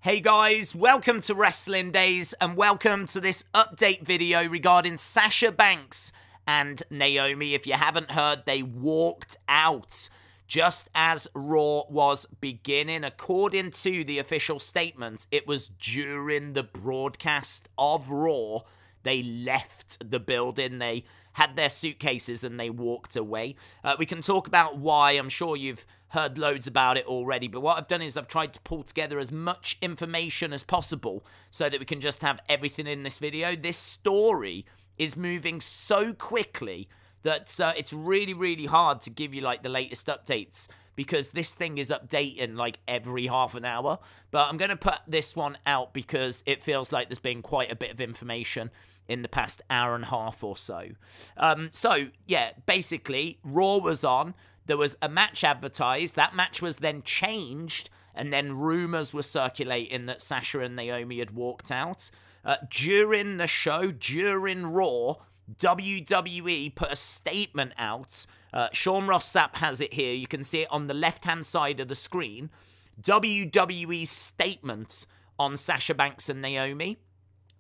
Hey guys, welcome to Wrestling Daze and welcome to this update video regarding Sasha Banks and Naomi. If you haven't heard, they walked out just as Raw was beginning. According to the official statements, it was during the broadcast of Raw they left the building. They had their suitcases and they walked away. We can talk about why. I'm sure you've heard loads about it already, but what I've done is I've tried to pull together as much information as possible so that we can just have everything in this video. This story is moving so quickly that it's really hard to give you like the latest updates because this thing is updating like every half an hour. But I'm going to put this one out because it feels like there's been quite a bit of information in the past hour and a half or so. So yeah, basically Raw was on. There was a match advertised. That match was then changed, and then rumors were circulating that Sasha and Naomi had walked out. During the show, during Raw, WWE put a statement out. Sean Ross Sapp has it here. You can see it on the left-hand side of the screen. WWE's statement on Sasha Banks and Naomi.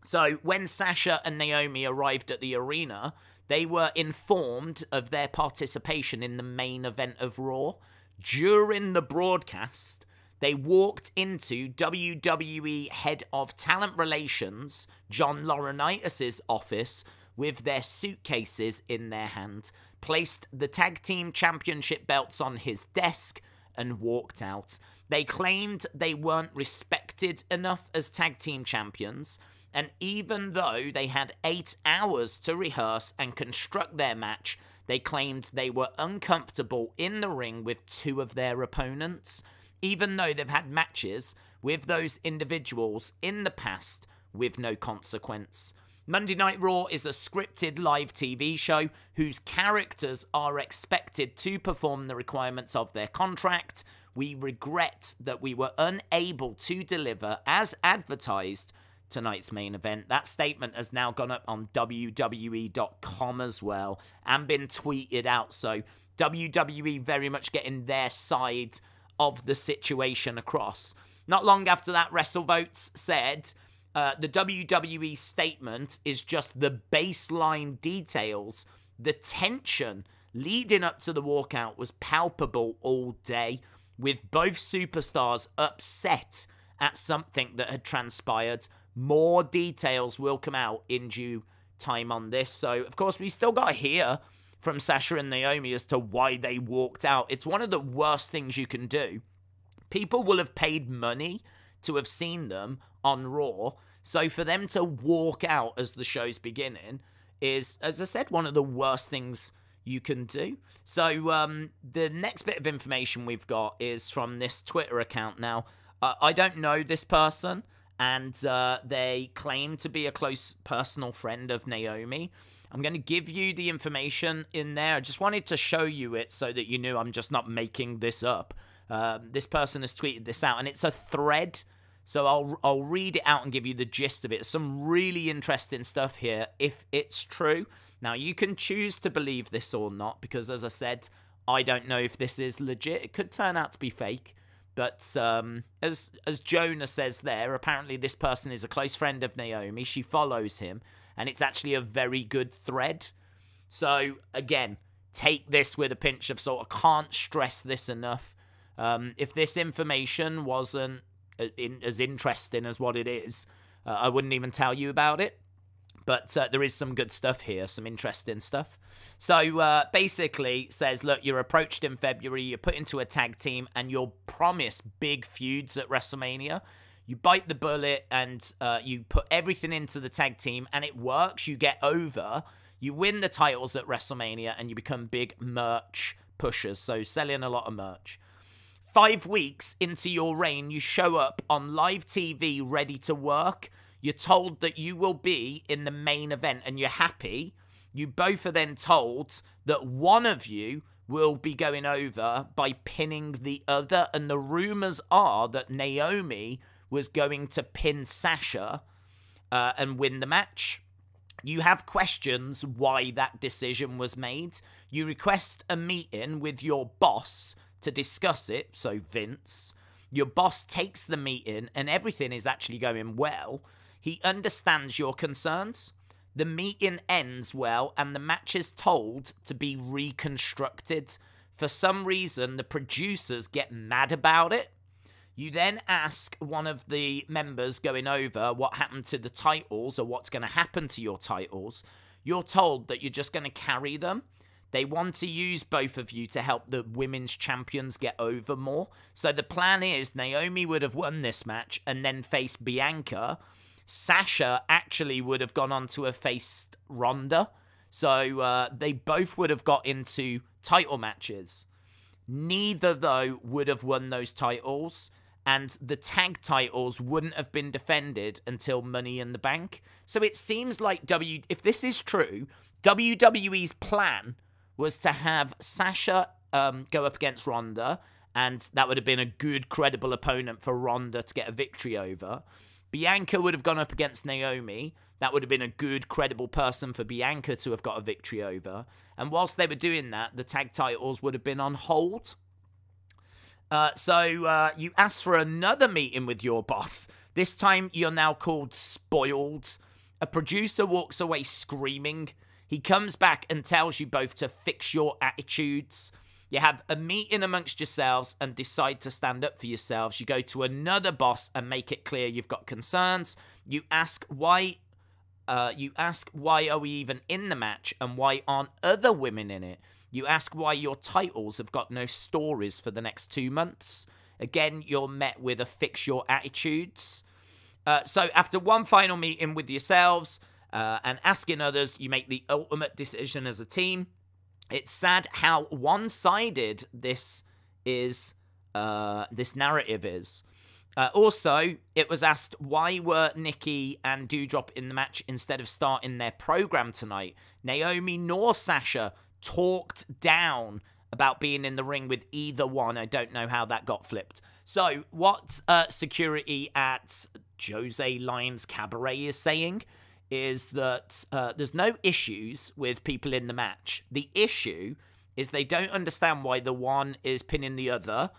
So when Sasha and Naomi arrived at the arena, they were informed of their participation in the main event of Raw. During the broadcast, they walked into WWE Head of Talent Relations, John Laurinaitis' office, with their suitcases in their hand, placed the Tag Team Championship belts on his desk, and walked out. They claimed they weren't respected enough as Tag Team Champions, and even though they had 8 hours to rehearse and construct their match, they claimed they were uncomfortable in the ring with 2 of their opponents, even though they've had matches with those individuals in the past with no consequence. Monday Night Raw is a scripted live TV show whose characters are expected to perform the requirements of their contract. We regret that we were unable to deliver as advertised tonight's main event. That statement has now gone up on WWE.com as well and been tweeted out. So WWE very much getting their side of the situation across. Not long after that, Wrestlevotes said the WWE statement is just the baseline details. The tension leading up to the walkout was palpable all day, with both superstars upset at something that had transpired. More details will come out in due time on this. So, of course, we still got to hear from Sasha and Naomi as to why they walked out. It's one of the worst things you can do. People will have paid money to have seen them on Raw. So for them to walk out as the show's beginning is, as I said, one of the worst things you can do. So the next bit of information we've got is from this Twitter account. Now, I don't know this person, and they claim to be a close personal friend of Naomi. I'm going to give you the information in there. I just wanted to show you it so that you knew I'm just not making this up. This person has tweeted this out, and it's a thread. So I'll read it out and give you the gist of it. Some really interesting stuff here, if it's true. Now, you can choose to believe this or not, because as I said, I don't know if this is legit. It could turn out to be fake. But as Jonah says there, apparently this person is a close friend of Naomi. She follows him, and it's actually a very good thread. So, again, take this with a pinch of salt. I can't stress this enough. If this information wasn't as interesting as what it is, I wouldn't even tell you about it. But there is some good stuff here, some interesting stuff. So basically says, look, you're approached in February, you're put into a tag team, and you're promised big feuds at WrestleMania. You bite the bullet and you put everything into the tag team, and it works. You get over. You win the titles at WrestleMania, and you become big merch pushers, so selling a lot of merch. 5 weeks into your reign, you show up on live TV ready to work. You're told that you will be in the main event and you're happy. You both are then told that one of you will be going over by pinning the other. And the rumors are that Naomi was going to pin Sasha and win the match. You have questions why that decision was made. You request a meeting with your boss to discuss it, so Vince. Your boss takes the meeting and everything is actually going well. He understands your concerns. The meeting ends well and the match is told to be reconstructed. For some reason, the producers get mad about it. You then ask one of the members going over what happened to the titles or what's going to happen to your titles. You're told that you're just going to carry them. They want to use both of you to help the women's champions get over more. So the plan is Naomi would have won this match and then faced Bianca. Sasha actually would have gone on to have faced Ronda. So they both would have got into title matches. Neither, though, would have won those titles. And the tag titles wouldn't have been defended until Money in the Bank. So it seems like if this is true, WWE's plan was to have Sasha go up against Ronda. And that would have been a good, credible opponent for Ronda to get a victory over. Bianca would have gone up against Naomi. That would have been a good, credible person for Bianca to have got a victory over. And whilst they were doing that, the tag titles would have been on hold. So you asked for another meeting with your boss. This time, you're now called spoiled. A producer walks away screaming. He comes back and tells you both to fix your attitudes. You have a meeting amongst yourselves and decide to stand up for yourselves. You go to another boss and make it clear you've got concerns. You ask why are we even in the match and why aren't other women in it? You ask why your titles have got no stories for the next 2 months. Again, you're met with a fix your attitudes. So after one final meeting with yourselves and asking others, you make the ultimate decision as a team. It's sad how one-sided this narrative is. Also, it was asked why were Nikki and Doudrop in the match instead of starting their program tonight. Naomi nor Sasha talked down about being in the ring with either one. I don't know how that got flipped. So what security at Jose Lyons Cabaret is saying is that there's no issues with people in the match. The issue is they don't understand why the one is pinning the other,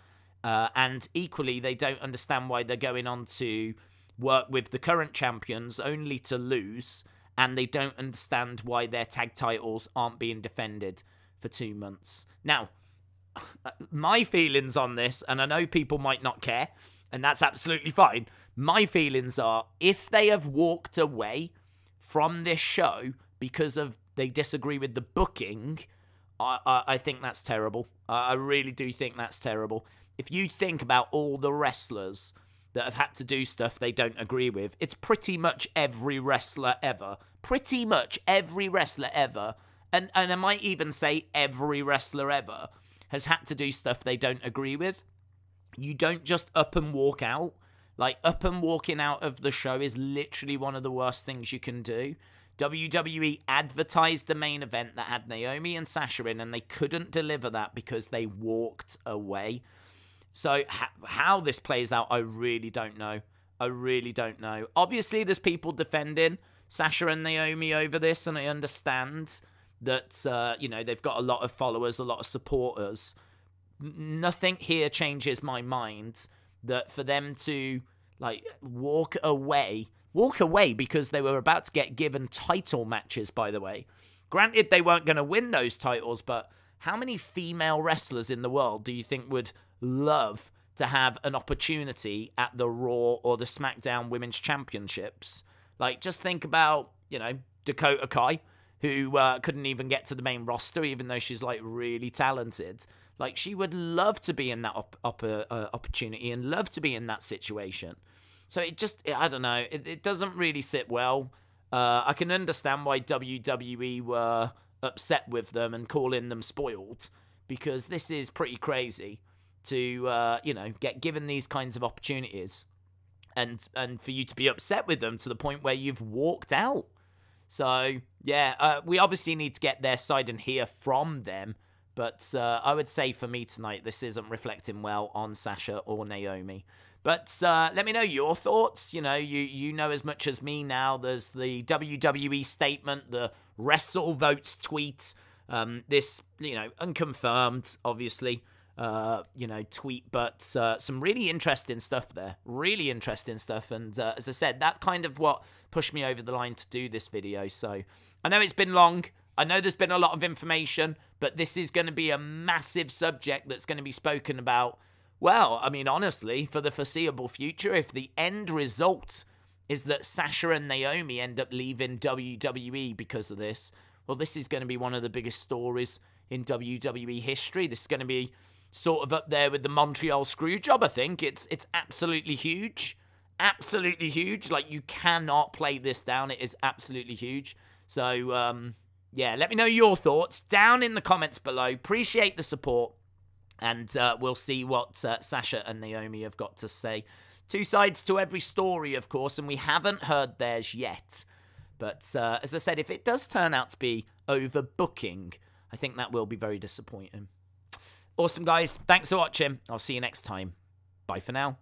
and equally they don't understand why they're going on to work with the current champions only to lose, and they don't understand why their tag titles aren't being defended for 2 months. Now, my feelings on this, and I know people might not care, and that's absolutely fine. My feelings are, if they have walked away from this show because of they disagree with the booking, I think that's terrible. I really do think that's terrible. If you think about all the wrestlers that have had to do stuff they don't agree with, it's pretty much every wrestler ever. Pretty much every wrestler ever. And I might even say every wrestler ever has had to do stuff they don't agree with. You don't just up and walk out. Like, up and walking out of the show is literally one of the worst things you can do. WWE advertised the main event that had Naomi and Sasha in, and they couldn't deliver that because they walked away. So how this plays out, I really don't know. I really don't know. Obviously, there's people defending Sasha and Naomi over this, and I understand that, they've got a lot of followers, a lot of supporters. Nothing here changes my mind that for them to walk away because they were about to get given title matches, by the way. Granted, they weren't going to win those titles, but how many female wrestlers in the world do you think would love to have an opportunity at the Raw or the SmackDown Women's Championships? Just think about, Dakota Kai, who couldn't even get to the main roster, even though she's, really talented. She would love to be in that opportunity and love to be in that situation. So I don't know, it doesn't really sit well. I can understand why WWE were upset with them and calling them spoiled, because this is pretty crazy to, get given these kinds of opportunities and for you to be upset with them to the point where you've walked out. So, yeah, we obviously need to get their side and hear from them. But I would say for me tonight, this isn't reflecting well on Sasha or Naomi. But let me know your thoughts. You know as much as me now. There's the WWE statement, the Wrestlevotes tweet. This, unconfirmed, obviously. you know, tweet, but some really interesting stuff there. Really interesting stuff. And as I said, that's kind of what pushed me over the line to do this video. So I know it's been long. I know there's been a lot of information, but this is going to be a massive subject that's going to be spoken about. Well, I mean, honestly, for the foreseeable future, if the end result is that Sasha and Naomi end up leaving WWE because of this, well, this is going to be one of the biggest stories in WWE history. This is going to be sort of up there with the Montreal Screwjob, I think. It's absolutely huge. Absolutely huge. Like, you cannot play this down. It is absolutely huge. So, yeah, let me know your thoughts down in the comments below. Appreciate the support. And we'll see what Sasha and Naomi have got to say. Two sides to every story, of course, and we haven't heard theirs yet. But as I said, if it does turn out to be overbooking, I think that will be very disappointing. Awesome, guys. Thanks for watching. I'll see you next time. Bye for now.